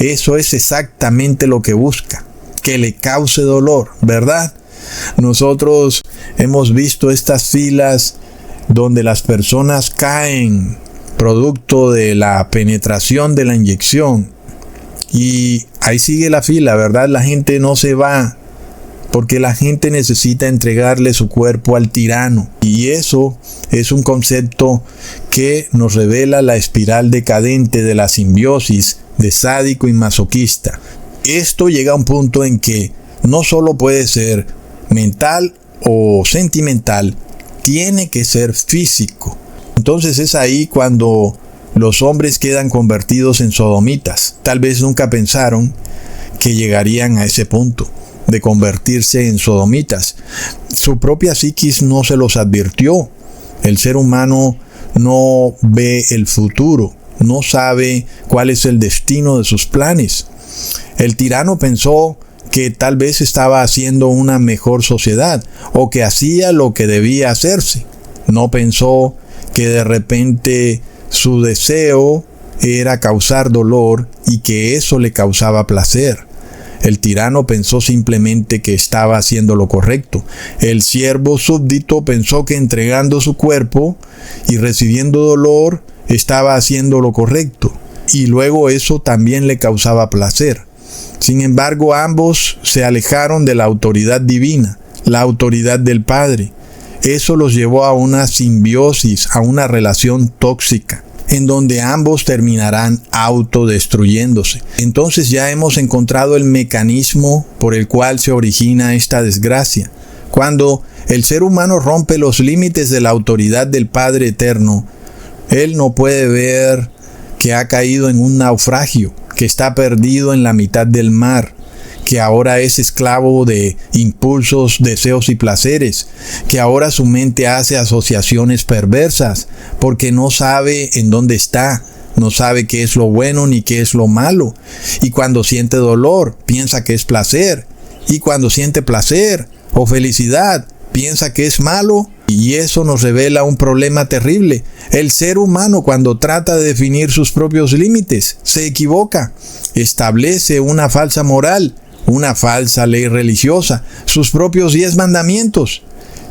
Eso es exactamente lo que busca, que le cause dolor, ¿verdad? Nosotros hemos visto estas filas donde las personas caen producto de la penetración de la inyección. Y ahí sigue la fila, ¿verdad? La gente no se va porque la gente necesita entregarle su cuerpo al tirano. Y eso es un concepto que nos revela la espiral decadente de la simbiosis de sádico y masoquista. Esto llega a un punto en que no solo puede ser mental o sentimental, tiene que ser físico. Entonces es ahí cuando los hombres quedan convertidos en sodomitas. Tal vez nunca pensaron que llegarían a ese punto de convertirse en sodomitas. Su propia psiquis no se los advirtió. El ser humano no ve el futuro, no sabe cuál es el destino de sus planes. El tirano pensó que tal vez estaba haciendo una mejor sociedad o que hacía lo que debía hacerse. No pensó que de repente su deseo era causar dolor y que eso le causaba placer. El tirano pensó simplemente que estaba haciendo lo correcto. El siervo súbdito pensó que entregando su cuerpo y recibiendo dolor estaba haciendo lo correcto. Y luego eso también le causaba placer. Sin embargo, ambos se alejaron de la autoridad divina, la autoridad del Padre. Eso los llevó a una simbiosis, a una relación tóxica, en donde ambos terminarán autodestruyéndose. Entonces ya hemos encontrado el mecanismo por el cual se origina esta desgracia. Cuando el ser humano rompe los límites de la autoridad del Padre Eterno, él no puede ver que ha caído en un naufragio, que está perdido en la mitad del mar, que ahora es esclavo de impulsos, deseos y placeres, que ahora su mente hace asociaciones perversas, porque no sabe en dónde está, no sabe qué es lo bueno ni qué es lo malo. Y cuando siente dolor, piensa que es placer, y cuando siente placer o felicidad, piensa que es malo. Y eso nos revela un problema terrible. El ser humano, cuando trata de definir sus propios límites, se equivoca. Establece una falsa moral, una falsa ley religiosa, sus propios 10 mandamientos.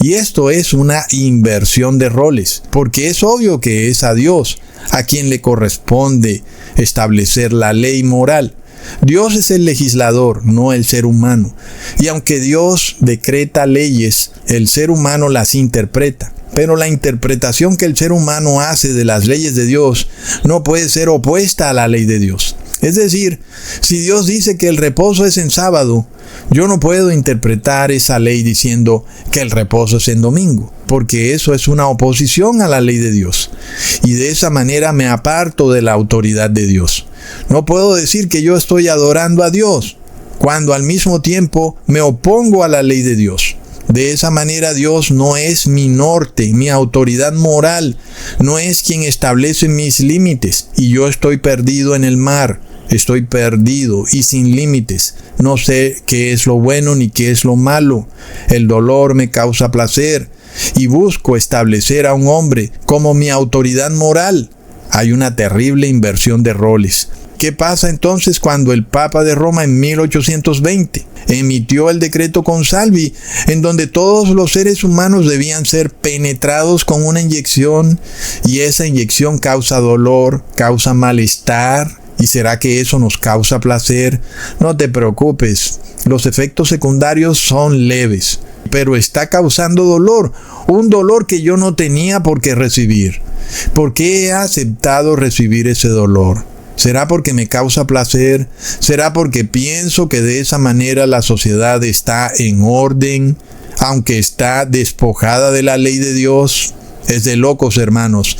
Y esto es una inversión de roles, porque es obvio que es a Dios a quien le corresponde establecer la ley moral. Dios es el legislador, no el ser humano. Y aunque Dios decreta leyes, el ser humano las interpreta. Pero la interpretación que el ser humano hace de las leyes de Dios no puede ser opuesta a la ley de Dios. Es decir, si Dios dice que el reposo es en sábado, yo no puedo interpretar esa ley diciendo que el reposo es en domingo, porque eso es una oposición a la ley de Dios. Y de esa manera me aparto de la autoridad de Dios. No puedo decir que yo estoy adorando a Dios, cuando al mismo tiempo me opongo a la ley de Dios. De esa manera Dios no es mi norte, mi autoridad moral, no es quien establece mis límites, y yo estoy perdido en el mar. Estoy perdido y sin límites. No sé qué es lo bueno ni qué es lo malo. El dolor me causa placer y busco establecer a un hombre como mi autoridad moral. Hay una terrible inversión de roles. ¿Qué pasa entonces cuando el Papa de Roma en 1820 emitió el decreto Consalvi, en donde todos los seres humanos debían ser penetrados con una inyección, y esa inyección causa dolor, causa malestar? ¿Y será que eso nos causa placer? No te preocupes, los efectos secundarios son leves, pero está causando dolor, un dolor que yo no tenía por qué recibir. ¿Por qué he aceptado recibir ese dolor? ¿Será porque me causa placer? ¿Será porque pienso que de esa manera la sociedad está en orden, aunque está despojada de la ley de Dios? Es de locos, hermanos.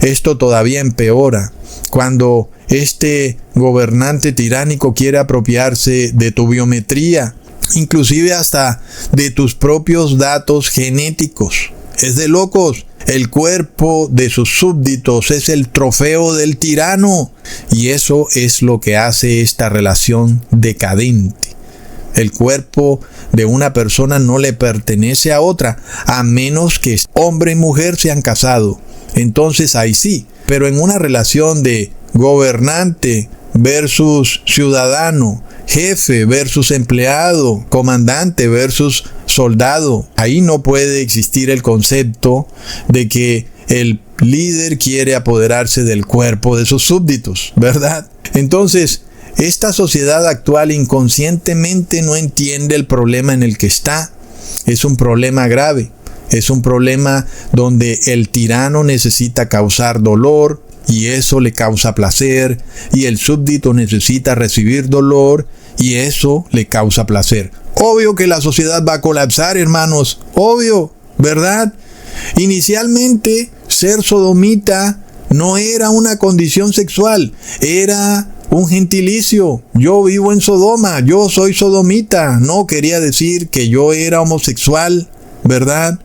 Esto todavía empeora cuando este gobernante tiránico quiere apropiarse de tu biometría, inclusive hasta de tus propios datos genéticos. Es de locos. El cuerpo de sus súbditos es el trofeo del tirano. Y eso es lo que hace esta relación decadente. El cuerpo de una persona no le pertenece a otra, a menos que hombre y mujer se han casado. Entonces ahí sí. Pero en una relación de gobernante versus ciudadano, jefe versus empleado, comandante versus soldado. Ahí no puede existir el concepto de que el líder quiere apoderarse del cuerpo de sus súbditos, ¿verdad? Entonces, esta sociedad actual inconscientemente no entiende el problema en el que está. Es un problema grave. Es un problema donde el tirano necesita causar dolor y eso le causa placer, y el súbdito necesita recibir dolor y eso le causa placer. Obvio que la sociedad va a colapsar, hermanos. Obvio, ¿verdad? Inicialmente, ser sodomita no era una condición sexual, era un gentilicio. Yo vivo en Sodoma, yo soy sodomita. No quería decir que yo era homosexual, ¿verdad?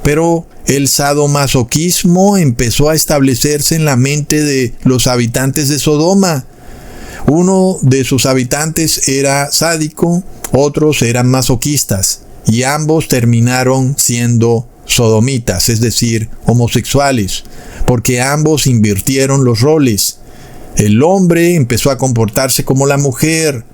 Pero el sadomasoquismo empezó a establecerse en la mente de los habitantes de Sodoma. Uno de sus habitantes era sádico, otros eran masoquistas, y ambos terminaron siendo sodomitas, es decir, homosexuales, porque ambos invirtieron los roles. El hombre empezó a comportarse como la mujer.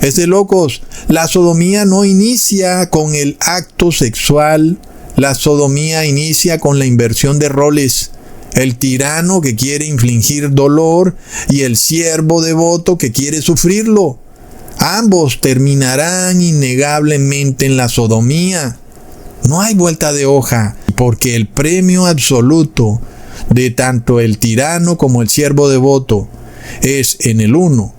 Es de locos. La sodomía no inicia con el acto sexual. La sodomía inicia con la inversión de roles. El tirano que quiere infligir dolor y el siervo devoto que quiere sufrirlo. Ambos terminarán innegablemente en la sodomía. No hay vuelta de hoja, porque el premio absoluto de tanto el tirano como el siervo devoto es en el uno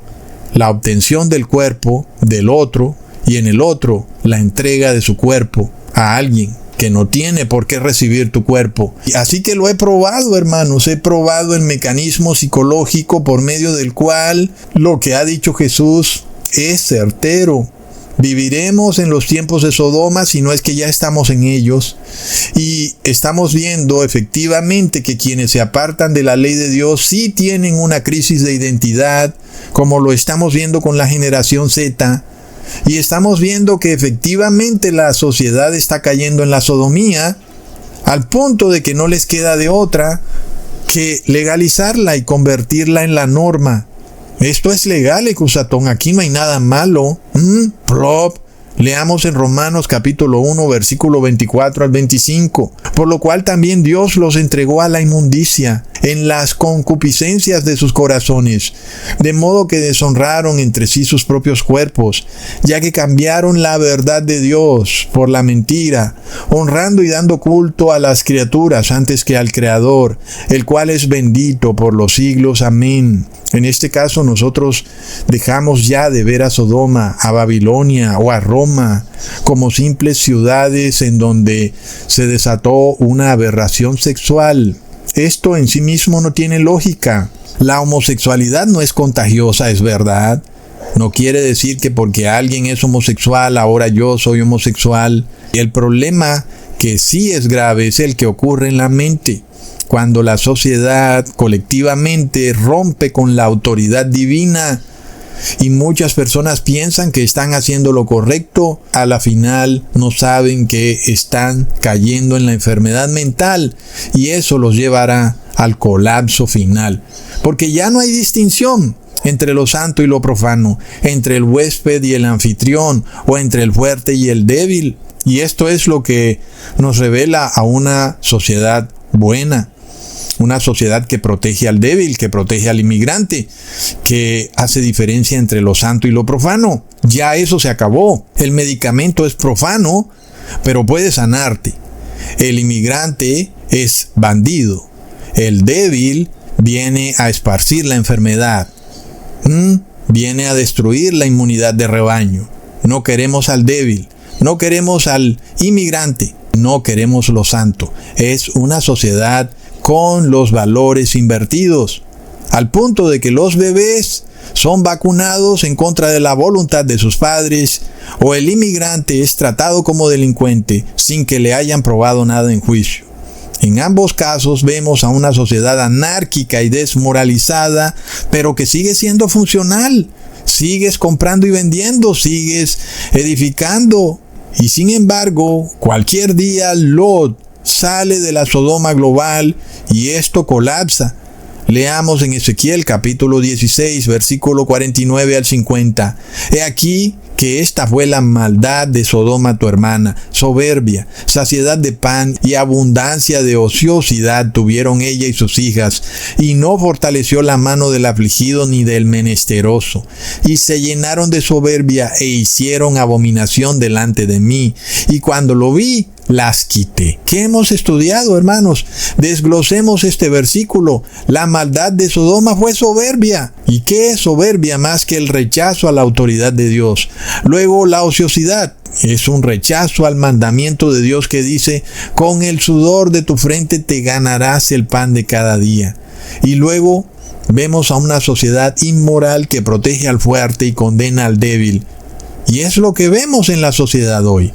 la obtención del cuerpo del otro y en el otro la entrega de su cuerpo a alguien que no tiene por qué recibir tu cuerpo. Así que lo he probado, hermanos, he probado el mecanismo psicológico por medio del cual lo que ha dicho Jesús es certero. Viviremos en los tiempos de Sodoma, si no es que ya estamos en ellos, y estamos viendo efectivamente que quienes se apartan de la ley de Dios sí tienen una crisis de identidad, como lo estamos viendo con la generación Z, y estamos viendo que efectivamente la sociedad está cayendo en la sodomía, al punto de que no les queda de otra que legalizarla y convertirla en la norma. Esto es legal, Ecusatón, aquí no hay nada malo. Plop. Leamos en Romanos capítulo 1, versículo 24 al 25. Por lo cual también Dios los entregó a la inmundicia en las concupiscencias de sus corazones, de modo que deshonraron entre sí sus propios cuerpos, ya que cambiaron la verdad de Dios por la mentira, honrando y dando culto a las criaturas antes que al Creador, el cual es bendito por los siglos. Amén. En este caso nosotros dejamos ya de ver a Sodoma, a Babilonia o a Roma como simples ciudades en donde se desató una aberración sexual. Esto en sí mismo no tiene lógica. La homosexualidad no es contagiosa, es verdad. No quiere decir que porque alguien es homosexual, ahora yo soy homosexual. Y el problema que sí es grave es el que ocurre en la mente. Cuando la sociedad colectivamente rompe con la autoridad divina y muchas personas piensan que están haciendo lo correcto, a la final no saben que están cayendo en la enfermedad mental y eso los llevará al colapso final. Porque ya no hay distinción entre lo santo y lo profano, entre el huésped y el anfitrión, o entre el fuerte y el débil. Y esto es lo que nos revela a una sociedad buena. Una sociedad que protege al débil, que protege al inmigrante, que hace diferencia entre lo santo y lo profano. Ya eso se acabó. El medicamento es profano, pero puede sanarte. El inmigrante es bandido. El débil viene a esparcir la enfermedad. Viene a destruir la inmunidad de rebaño. No queremos al débil. No queremos al inmigrante. No queremos lo santo. Es una sociedad con los valores invertidos, al punto de que los bebés son vacunados en contra de la voluntad de sus padres, o el inmigrante es tratado como delincuente sin que le hayan probado nada en juicio. En ambos casos vemos a una sociedad anárquica y desmoralizada, pero que sigue siendo funcional. Sigues comprando y vendiendo, sigues edificando, y sin embargo, cualquier día Lot sale de la Sodoma global y esto colapsa. Leamos en Ezequiel capítulo 16, versículo 49 al 50. He aquí que esta fue la maldad de Sodoma tu hermana, soberbia, saciedad de pan y abundancia de ociosidad tuvieron ella y sus hijas, y no fortaleció la mano del afligido ni del menesteroso, y se llenaron de soberbia e hicieron abominación delante de mí, y cuando lo vi, las quité. ¿Qué hemos estudiado, hermanos? Desglosemos este versículo. La maldad de Sodoma fue soberbia. ¿Y qué es soberbia más que el rechazo a la autoridad de Dios? Luego, la ociosidad es un rechazo al mandamiento de Dios que dice: con el sudor de tu frente te ganarás el pan de cada día. Y luego vemos a una sociedad inmoral que protege al fuerte y condena al débil. Y es lo que vemos en la sociedad hoy.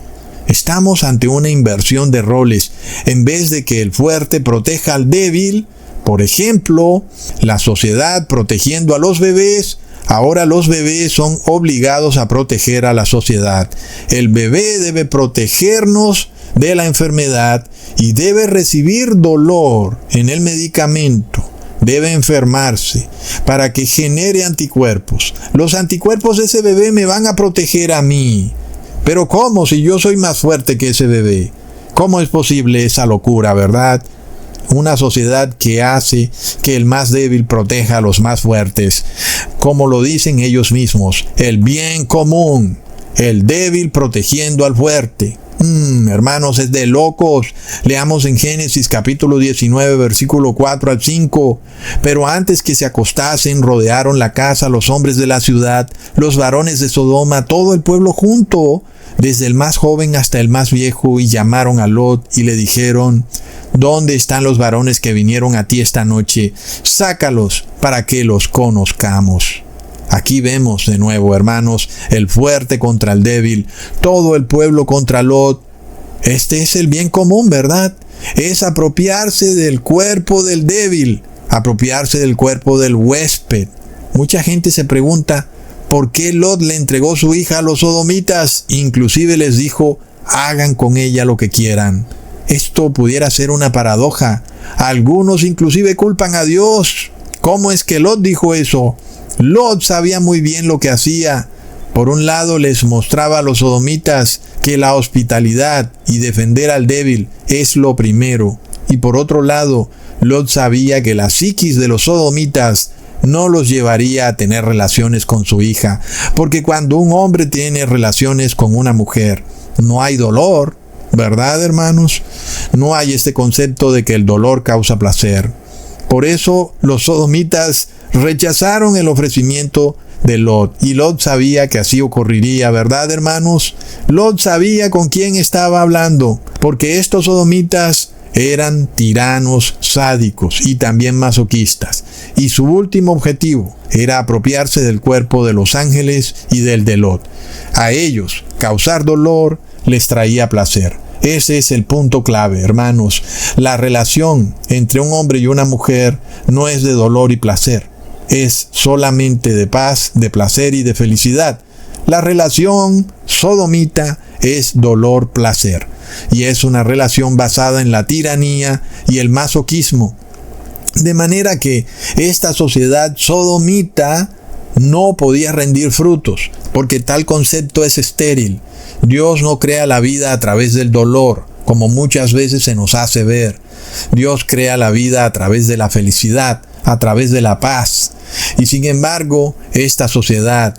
Estamos ante una inversión de roles. En vez de que el fuerte proteja al débil, por ejemplo, la sociedad protegiendo a los bebés, ahora los bebés son obligados a proteger a la sociedad. El bebé debe protegernos de la enfermedad y debe recibir dolor en el medicamento. Debe enfermarse para que genere anticuerpos. Los anticuerpos de ese bebé me van a proteger a mí. Pero ¿cómo si yo soy más fuerte que ese bebé? ¿Cómo es posible esa locura, verdad? Una sociedad que hace que el más débil proteja a los más fuertes. Como lo dicen ellos mismos, el bien común, el débil protegiendo al fuerte. Hermanos, es de locos. Leamos en Génesis capítulo 19, versículo 4 al 5. Pero antes que se acostasen, rodearon la casa los hombres de la ciudad, los varones de Sodoma, todo el pueblo junto, desde el más joven hasta el más viejo, y llamaron a Lot y le dijeron: ¿dónde están los varones que vinieron a ti esta noche? Sácalos para que los conozcamos. Aquí vemos de nuevo, hermanos, el fuerte contra el débil, todo el pueblo contra Lot. Este es el bien común, ¿verdad? Es apropiarse del cuerpo del débil, apropiarse del cuerpo del huésped. Mucha gente se pregunta, ¿por qué Lot le entregó su hija a los sodomitas? Inclusive les dijo: hagan con ella lo que quieran. Esto pudiera ser una paradoja. Algunos inclusive culpan a Dios. ¿Cómo es que Lot dijo eso? Lot sabía muy bien lo que hacía. Por un lado les mostraba a los sodomitas que la hospitalidad y defender al débil es lo primero. Y por otro lado, Lot sabía que la psiquis de los sodomitas no los llevaría a tener relaciones con su hija. Porque cuando un hombre tiene relaciones con una mujer, no hay dolor, ¿verdad, hermanos? No hay este concepto de que el dolor causa placer. Por eso los sodomitas rechazaron el ofrecimiento de Lot. Y Lot sabía que así ocurriría, ¿verdad, hermanos? Lot sabía con quién estaba hablando, porque estos sodomitas eran tiranos sádicos y también masoquistas. Y su último objetivo era apropiarse del cuerpo de los ángeles y del de Lot. A ellos causar dolor les traía placer. Ese es el punto clave, hermanos. La relación entre un hombre y una mujer no es de dolor y placer. Es solamente de paz, de placer y de felicidad. La relación sodomita es dolor-placer. Y es una relación basada en la tiranía y el masoquismo. De manera que esta sociedad sodomita no podía rendir frutos, porque tal concepto es estéril. Dios no crea la vida a través del dolor, como muchas veces se nos hace ver. Dios crea la vida a través de la felicidad, a través de la paz. Y sin embargo, esta sociedad